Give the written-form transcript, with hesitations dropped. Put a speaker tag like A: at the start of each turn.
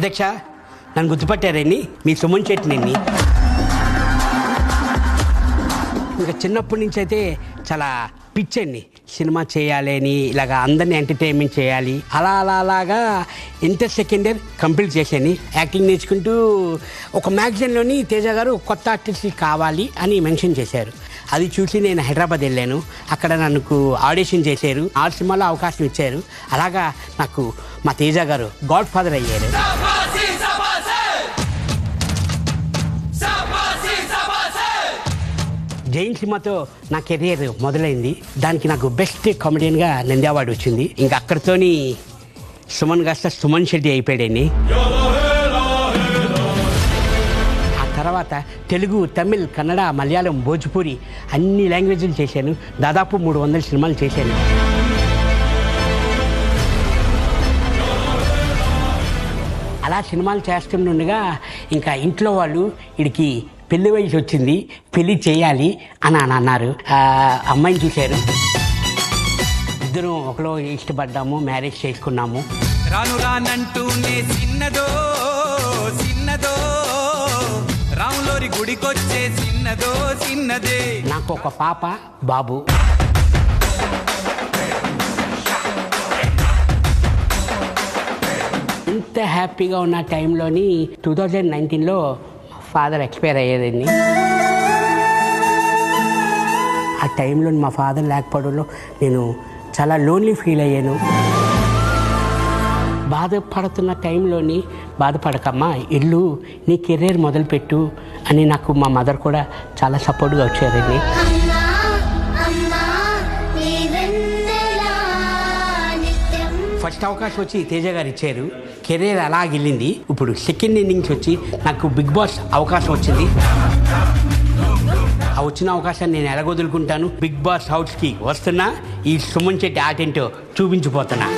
A: అధ్యక్ష, నన్ను గుర్తుపట్టారని మీ సుమన్ శెట్టిని. ఇంకా చిన్నప్పటి నుంచి అయితే చాలా పిచ్చండి, సినిమా చేయాలి అని, ఇలాగా అందరినీ ఎంటర్టైన్మెంట్ చేయాలి, అలాగా ఇంటర్ సెకండ్ ఇయర్ కంప్లీట్ చేశాను. యాక్టింగ్ నేర్చుకుంటూ ఒక మ్యాగజైన్లోని తేజ గారు కొత్త ఆర్టిస్ట్ కావాలి అని మెన్షన్ చేశారు. అది చూసి నేను హైదరాబాద్ వెళ్ళాను. అక్కడ నాకు ఆడిషన్ చేశారు, 6 సినిమాలో అవకాశం ఇచ్చారు. అలాగా నాకు మా తేజ గారు గాడ్ ఫాదర్ అయ్యారు. జైన్ సినిమాతో నా కెరియర్ మొదలైంది. దానికి నాకు బెస్ట్ కామెడియన్గా నంది అవార్డు వచ్చింది. ఇంకా అక్కడితోని సుమన్ కాస్త సుమన్ శెట్టి అయిపోయాడని. ఆ తర్వాత తెలుగు, తమిళ్, కన్నడ, మలయాళం, భోజ్పూరి అన్ని లాంగ్వేజ్లు చేశాను. దాదాపు 300 సినిమాలు చేశాను. అలా సినిమాలు చేస్తుండగా ఇంకా ఇంట్లో వాళ్ళు వీడికి పెళ్లి వయసు వచ్చింది, పెళ్లి చేయాలి అని అన్నారు. అమ్మాయిని చూశారు, ఇద్దరం ఒకలో ఇష్టపడ్డాము, మ్యారేజ్ చేసుకున్నాము.
B: రాను రానంటూనే చిన్నదో చిన్నదో రాములోరి గుడికొచ్చే చిన్నదో చిన్నదే.
A: నాకు ఒక పాప, బాబు. ఇంత హ్యాపీగా ఉన్న టైంలోని 2019లో ఫాదర్ ఎక్స్పైర్ అయ్యేదండి. ఆ టైంలో మా ఫాదర్ లేకపోవడంలో నేను చాలా లోన్లీ ఫీల్ అయ్యాను. బాధపడుతున్న టైంలోని బాధపడకమ్మా, ఇల్లు నీ కెరీర్ మొదలుపెట్టు అని నాకు మా మదర్ కూడా చాలా సపోర్ట్గా వచ్చారండి. ఫస్ట్ అవకాశం వచ్చి తేజ గారు ఇచ్చారు, కెరీర్ అలా వెళ్ళింది. ఇప్పుడు సెకండ్ ఇన్నింగ్స్ వచ్చి నాకు బిగ్ బాస్ అవకాశం వచ్చింది. ఆ వచ్చిన అవకాశాన్ని నేను ఎలాగొదులుకుంటాను. బిగ్ బాస్ హౌస్కి వస్తున్నా, ఈ సుమన్ శెట్టి ఆటేంటో చూపించిపోతున్నా.